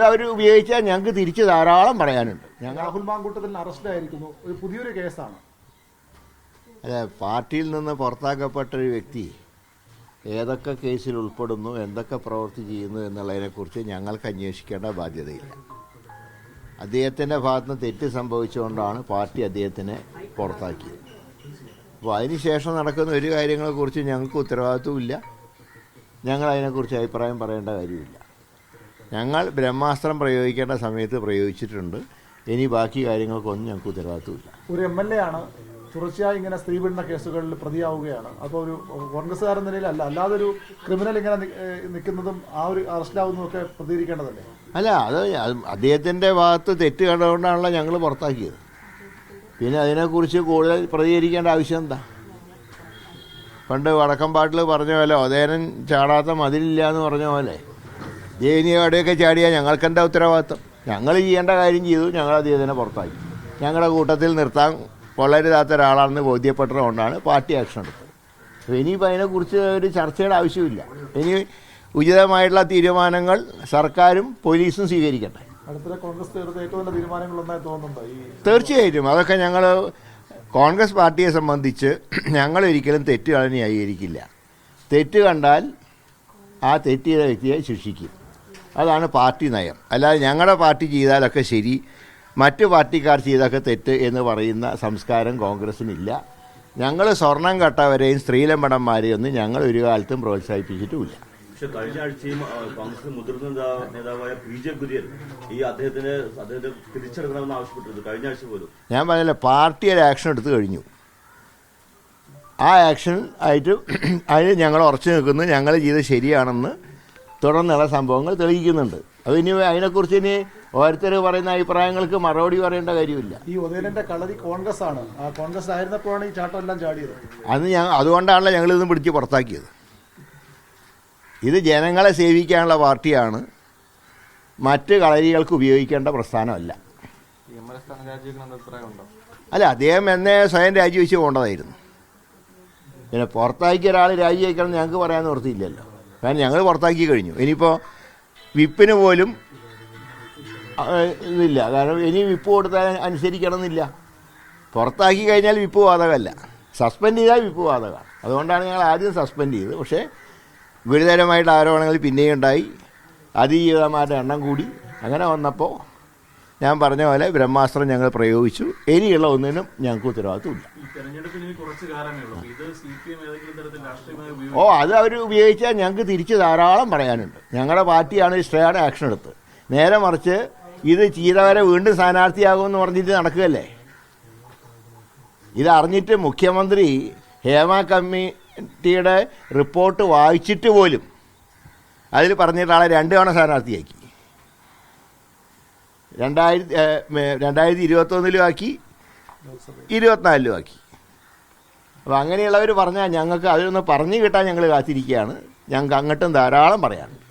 അവർ ഉപയോഗിച്ചാൽ ഞങ്ങൾക്ക് തിരിച്ച് ധാരാളം പറയാനുണ്ട്. രാഹുൽ മാങ്കൂട്ടത്തിൽ അറസ്റ്റിലായിരിക്കുന്നു. ഒരു പുതിയൊരു കേസാണ്. അതെ, പാർട്ടിയിൽ നിന്ന് പുറത്താക്കപ്പെട്ടൊരു വ്യക്തി ഏതൊക്കെ കേസിൽ ഉൾപ്പെടുന്നു, എന്തൊക്കെ പ്രവൃത്തി ചെയ്യുന്നു എന്നുള്ളതിനെക്കുറിച്ച് ഞങ്ങൾക്ക് അന്വേഷിക്കേണ്ട ബാധ്യതയില്ല. അദ്ദേഹത്തിൻ്റെ ഭാഗത്തുനിന്ന് തെറ്റ് സംഭവിച്ചുകൊണ്ടാണ് പാർട്ടി അദ്ദേഹത്തിനെ പുറത്താക്കിയത്. അപ്പോൾ അതിനുശേഷം നടക്കുന്ന ഒരു കാര്യങ്ങളെക്കുറിച്ച് ഞങ്ങൾക്ക് ഉത്തരവാദിത്വമില്ല. ഞങ്ങൾ അതിനെക്കുറിച്ച് അഭിപ്രായം പറയേണ്ട കാര്യമില്ല. ഞങ്ങൾ ബ്രഹ്മാസ്ത്രം പ്രയോഗിക്കേണ്ട സമയത്ത് പ്രയോഗിച്ചിട്ടുണ്ട്. ഇനി ബാക്കി കാര്യങ്ങൾക്കൊന്നും ഞങ്ങൾക്ക് ഉത്തരവാദിത്വമില്ല. ഒരു MLA ആണ്, തുടർച്ചയായി ഇങ്ങനെ സ്ത്രീ പീഡന കേസുകളിൽ പ്രതിയാവുകയാണ്. അപ്പോൾ ഒരു കോൺഗ്രസ്സുകാരൻ നിലയിലല്ല, അല്ലാതെ ഒരു ക്രിമിനൽ ഇങ്ങനെ നിൽക്കുന്നതും ആ ഒരു അറസ്റ്റിലാവുന്നതൊക്കെ പ്രതികരിക്കേണ്ടതല്ലേ? അല്ല, അത് അദ്ദേഹത്തിൻ്റെ ഭാഗത്ത് തെറ്റ് കണ്ടുകൊണ്ടാണല്ലോ ഞങ്ങൾ പുറത്താക്കിയത്. പിന്നെ അതിനെക്കുറിച്ച് കൂടുതൽ പ്രതികരിക്കേണ്ട ആവശ്യം എന്താ? പണ്ട് വടക്കംപാട്ടിൽ പറഞ്ഞ പോലെ ഒതേനൻ ചാടാത്ത മതിലില്ല എന്ന് പറഞ്ഞ പോലെ ജയിനിയോടെയൊക്കെ ചാടിയാൽ ഞങ്ങൾക്കെന്താ ഉത്തരവാദിത്വം? ഞങ്ങൾ ചെയ്യേണ്ട കാര്യം ചെയ്തു, ഞങ്ങൾ അദ്ദേഹത്തിനെ പുറത്താക്കി. ഞങ്ങളുടെ കൂട്ടത്തിൽ നിർത്താൻ കൊള്ളരുതാത്ത ഒരാളാണെന്ന് ബോധ്യപ്പെട്ടതുകൊണ്ടാണ് പാർട്ടി ആക്ഷൻ എടുത്തത്. അപ്പോൾ ഇനിയിപ്പോൾ അതിനെക്കുറിച്ച് ഒരു ചർച്ചയുടെ ആവശ്യമില്ല. ഇനി ഉചിതമായിട്ടുള്ള തീരുമാനങ്ങൾ സർക്കാരും പോലീസും സ്വീകരിക്കട്ടെ. അടുത്തിടെ കോൺഗ്രസ് എടുത്ത ഏറ്റവും നല്ല തീരുമാനങ്ങളൊന്നായി തോന്നുന്നുണ്ടോ? തീർച്ചയായിട്ടും അതൊക്കെ ഞങ്ങൾ കോൺഗ്രസ് പാർട്ടിയെ സംബന്ധിച്ച് ഞങ്ങളൊരിക്കലും തെറ്റുകൾ ന്യായീകരിക്കില്ല. തെറ്റ് കണ്ടാൽ ആ തെറ്റ് ചെയ്ത വ്യക്തിയെ ശിക്ഷിക്കും. അതാണ് പാർട്ടി നയം. അല്ലാതെ ഞങ്ങളുടെ പാർട്ടി ചെയ്താലൊക്കെ ശരി, മറ്റു പാർട്ടിക്കാർ ചെയ്തൊക്കെ തെറ്റ് എന്ന് പറയുന്ന സംസ്കാരം കോൺഗ്രസ്സിനില്ല. ഞങ്ങൾ സ്വർണം കട്ടവരെയും സ്ത്രീലമ്പടന്മാരെയും ഒന്നും ഞങ്ങൾ ഒരു കാലത്തും പ്രോത്സാഹിപ്പിച്ചിട്ടുമില്ല. പക്ഷെ കഴിഞ്ഞ ആഴ്ചയും കോൺഗ്രസ് മുതിർന്ന നേതാവായ PJ കുര്യൻ ഈ അദ്ദേഹത്തെ തിരിച്ചെടുക്കണമെന്ന് ആവശ്യപ്പെട്ടിരുന്നു. കഴിഞ്ഞ ആഴ്ച പോലും ഞാൻ പറഞ്ഞില്ല, പാർട്ടി ഒരു ആക്ഷൻ എടുത്തു കഴിഞ്ഞു. ആ ആക്ഷൻ ആയിട്ട് അതിന് ഞങ്ങൾ ഉറച്ചു നിൽക്കുന്നു. ഞങ്ങൾ ചെയ്ത് ശരിയാണെന്ന് തുടർന്നുള്ള സംഭവങ്ങൾ തെളിയിക്കുന്നുണ്ട്. അത് ഇനി അതിനെക്കുറിച്ച് ഇനി ഓരോരുത്തർ പറയുന്ന അഭിപ്രായങ്ങൾക്ക് മറുപടി പറയേണ്ട കാര്യമില്ല. ഈ ഉദയനന്റെ കളരി കോൺഗ്രസ് ആണ്. ആ കോൺഗ്രസ് ആയിരുന്നപ്പോഴാണ് ഈ ചാട്ടം എല്ലാം ചാടിയത്. അതുകൊണ്ടാണല്ലോ ഞങ്ങളിതൊന്നും പിടിച്ച് പുറത്താക്കിയത്. ഇത് ജനങ്ങളെ സേവിക്കാനുള്ള പാർട്ടിയാണ്, മറ്റ് കളരികൾക്ക് ഉപയോഗിക്കേണ്ട പ്രസ്ഥാനമല്ല. അല്ല, അദ്ദേഹം എന്നെ സ്വയം രാജിവെച്ച് പോകേണ്ടതായിരുന്നു. പിന്നെ പുറത്താക്കിയ ഒരാൾ രാജിവെക്കണം ഞങ്ങൾക്ക് പറയാൻ നിവൃത്തിയില്ലല്ലോ. കാരണം ഞങ്ങൾ പുറത്താക്കി കഴിഞ്ഞു. ഇനിയിപ്പോൾ വിപ്പിന് പോലും ഇതില്ല. കാരണം ഇനി വിപ്പ് കൊടുത്താൽ അനുസരിക്കണം എന്നില്ല. പുറത്താക്കി കഴിഞ്ഞാൽ വിപ്പ് ബാധകമല്ല, സസ്പെൻഡ് ചെയ്താൽ വിപ്പ് ബാധകമാണ്. അതുകൊണ്ടാണ് ഞങ്ങൾ ആദ്യം സസ്പെൻഡ് ചെയ്തത്. പക്ഷേ ഗുരുതരമായിട്ട് ആരോപണങ്ങൾ പിന്നെയും ഉണ്ടായി, അതിജീവിതന്മാരുടെ എണ്ണം കൂടി. അങ്ങനെ വന്നപ്പോൾ ഞാൻ പറഞ്ഞ പോലെ ബ്രഹ്മാസ്ത്രം ഞങ്ങൾ പ്രയോഗിച്ചു. ഇനിയുള്ള ഒന്നിനും ഞങ്ങൾക്ക് ഉത്തരവാദിത്വമില്ല. അത് അവർ ഉപയോഗിച്ചാൽ ഞങ്ങൾക്ക് തിരിച്ച് ധാരാളം പറയാനുണ്ട്. ഞങ്ങളുടെ പാർട്ടിയാണ് സ്റ്റേയുടെ ആക്ഷൻ എടുത്ത്. നേരെ മറിച്ച് ഇത് ചെയ്തവരെ വീണ്ടും സ്ഥാനാർത്ഥിയാകുമെന്ന് പറഞ്ഞിട്ട് നടക്കുകയല്ലേ. ഇതറിഞ്ഞിട്ട് മുഖ്യമന്ത്രി ഹേമ കമ്മിറ്റിയുടെ റിപ്പോർട്ട് വായിച്ചിട്ട് പോലും അതിൽ പറഞ്ഞിട്ട് ആളെ 2 തവണ സ്ഥാനാർത്ഥിയാക്കി. 2021 ആക്കി, 24 ആക്കി. അപ്പോൾ അങ്ങനെയുള്ളവർ പറഞ്ഞാൽ ഞങ്ങൾക്ക് അതിലൊന്ന് പറഞ്ഞു കിട്ടാൻ ഞങ്ങൾ കാത്തിരിക്കുകയാണ്. ഞങ്ങൾക്ക് അങ്ങോട്ടും ധാരാളം പറയാനുണ്ട്.